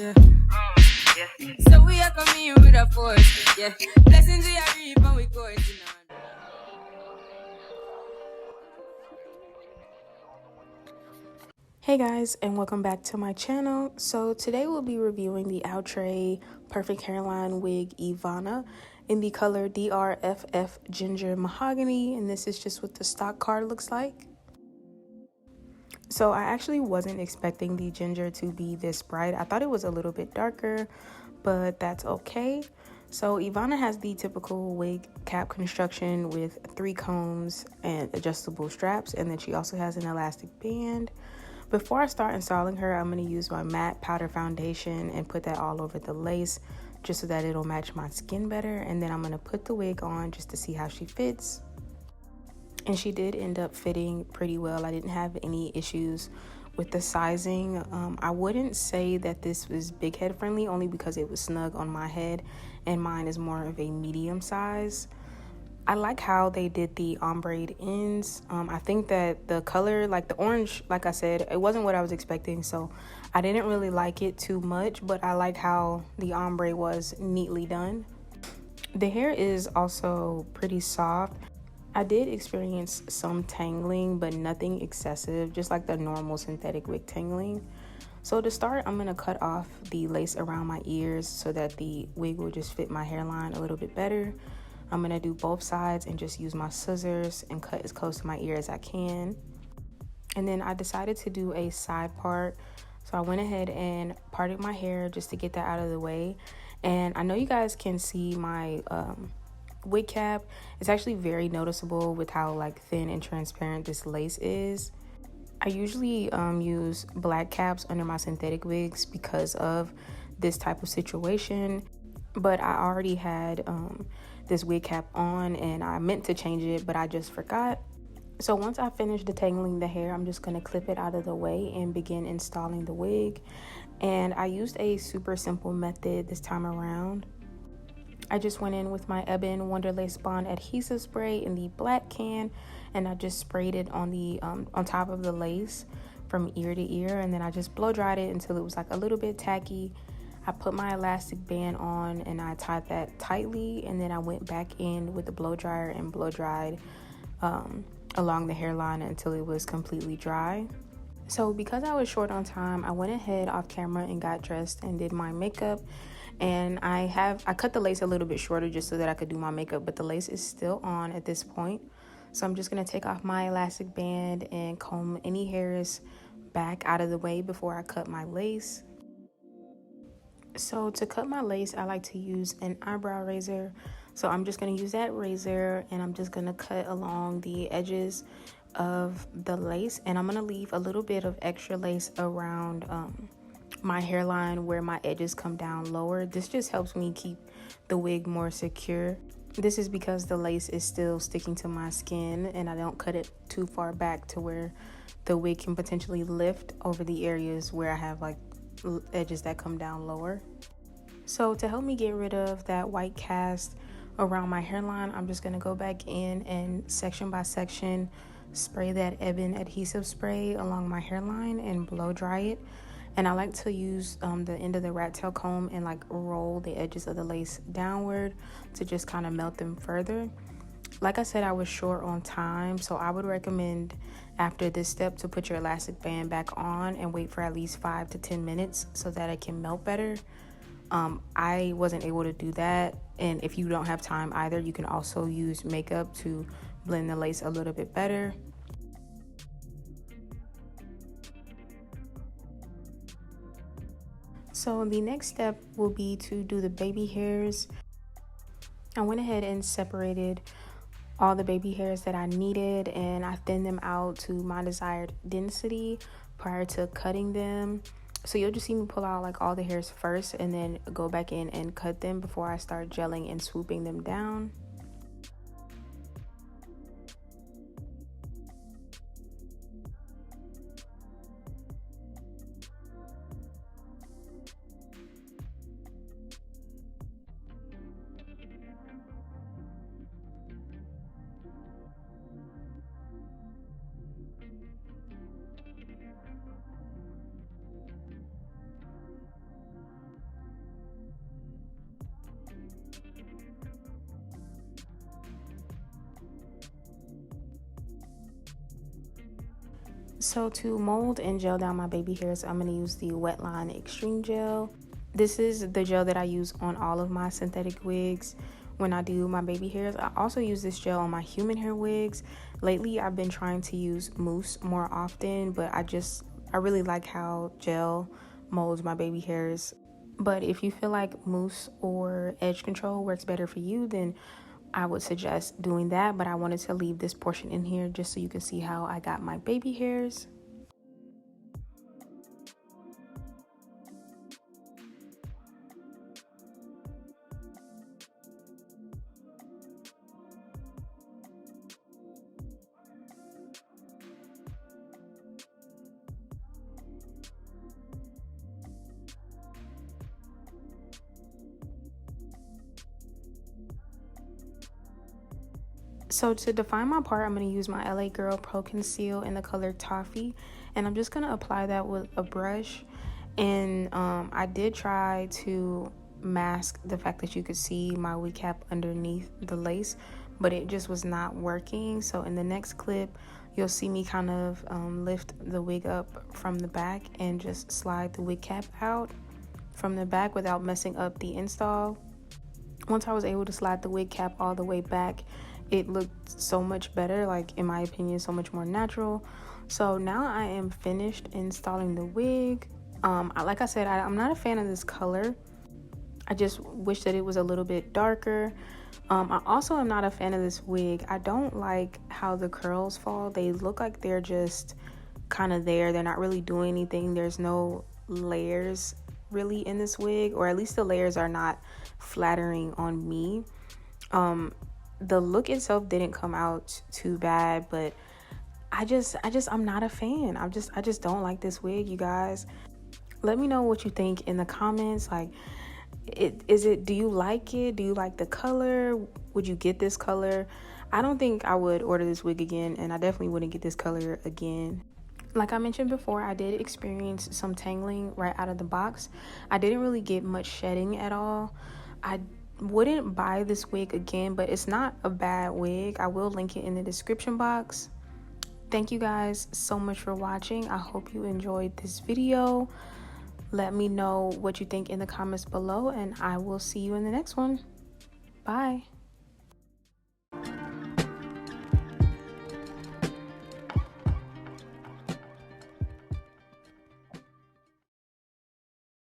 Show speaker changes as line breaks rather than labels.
Yeah. So we are coming with a force. Yeah. Blessings we are reap and we go it in on.
Hey guys, and welcome back to my channel. So today we'll be reviewing the Outre Perfect Hairline Wig Evona in the color DRFF Ginger Mahogany, and this is just what the stock card looks like. So I actually wasn't expecting the ginger to be this bright. I thought it was a little bit darker, but that's okay. So Evona has the typical wig cap construction with 3 combs and adjustable straps, and then she also has an elastic band. Before I start installing her, I'm going to use my matte powder foundation and put that all over the lace just so that it'll match my skin better. And then I'm going to put the wig on just to see how she fits. And she did end up fitting pretty well. I didn't have any issues with the sizing. I wouldn't say that this was big head friendly, only because it was snug on my head and mine is more of a medium size. I like how they did the ombre ends. I think that the color, like the orange, like I said, it wasn't what I was expecting, so I didn't really like it too much, but I like how the ombre was neatly done. The hair is also pretty soft. I did experience some tangling, but nothing excessive, just like the normal synthetic wig tangling. So to start, I'm going to cut off the lace around my ears so that the wig will just fit my hairline a little bit better. I'm going to do both sides and just use my scissors and cut as close to my ear as I can. And then I decided to do a side part. So I went ahead and parted my hair just to get that out of the way. And I know you guys can see my wig cap. It's actually very noticeable with how like thin and transparent this lace is. I usually use black caps under my synthetic wigs because of this type of situation, but I already had this wig cap on and I meant to change it, but I just forgot. So once I finish detangling the hair, I'm just going to clip it out of the way and begin installing the wig. And I used a super simple method this time around. I just went in with my Ebin Wonder Lace Bond adhesive spray in the black can, and I just sprayed it on the on top of the lace from ear to ear, and then I just blow dried it until it was like a little bit tacky. I put my elastic band on and I tied that tightly, and then I went back in with the blow dryer and blow dried along the hairline until it was completely dry. So because I was short on time, I went ahead off camera and got dressed and did my makeup. And I cut the lace a little bit shorter just so that I could do my makeup, but the lace is still on at this point. So I'm just going to take off my elastic band and comb any hairs back out of the way before I cut my lace. So to cut my lace, I like to use an eyebrow razor. So I'm just going to use that razor and I'm just going to cut along the edges of the lace, and I'm going to leave a little bit of extra lace around my hairline where my edges come down lower. This just helps me keep the wig more secure. This is because the lace is still sticking to my skin and I don't cut it too far back to where the wig can potentially lift over the areas where I have like edges that come down lower. So to help me get rid of that white cast around my hairline, I'm just going to go back in and section by section spray that Ebin adhesive spray along my hairline and blow dry it. And I like to use the end of the rat tail comb and like roll the edges of the lace downward to just kind of melt them further. Like I said, I was short on time, so I would recommend after this step to put your elastic band back on and wait for at least 5 to 10 minutes so that it can melt better. I wasn't able to do that, and if you don't have time either, you can also use makeup to blend the lace a little bit better. So the next step will be to do the baby hairs. I went ahead and separated all the baby hairs that I needed, and I thinned them out to my desired density prior to cutting them. So you'll just see me pull out like all the hairs first and then go back in and cut them before I start gelling and swooping them down. So to mold and gel down my baby hairs, I'm going to use the Wetline Extreme Gel. This is the gel that I use on all of my synthetic wigs when I do my baby hairs. I also use this gel on my human hair wigs. Lately, I've been trying to use mousse more often, but I really like how gel molds my baby hairs. But if you feel like mousse or edge control works better for you, then I would suggest doing that. But I wanted to leave this portion in here just so you can see how I got my baby hairs. So to define my part, I'm going to use my LA Girl Pro Conceal in the color Toffee, and I'm just going to apply that with a brush. And I did try to mask the fact that you could see my wig cap underneath the lace, but it just was not working. So in the next clip, you'll see me kind of lift the wig up from the back and just slide the wig cap out from the back without messing up the install. Once I was able to slide the wig cap all the way back, it looked so much better, like in my opinion, so much more natural. So now I am finished installing the wig. Like I said, I'm not a fan of this color. I just wish that it was a little bit darker. I also am not a fan of this wig. I don't like how the curls fall. They look like they're just kind of there. They're not really doing anything. There's no layers really in this wig, or at least the layers are not flattering on me. The look itself didn't come out too bad, but I'm not a fan. I just don't like this wig, you guys. Let me know what you think in the comments. Like, do you like it? Do you like the color? Would you get this color? I don't think I would order this wig again, and I definitely wouldn't get this color again. Like I mentioned before, I did experience some tangling right out of the box. I didn't really get much shedding at all. I wouldn't buy this wig again, but it's not a bad wig. I will link it in the description box. Thank you guys so much for watching. I hope you enjoyed this video. Let me know what you think in the comments below, and I will see you in the next one. Bye.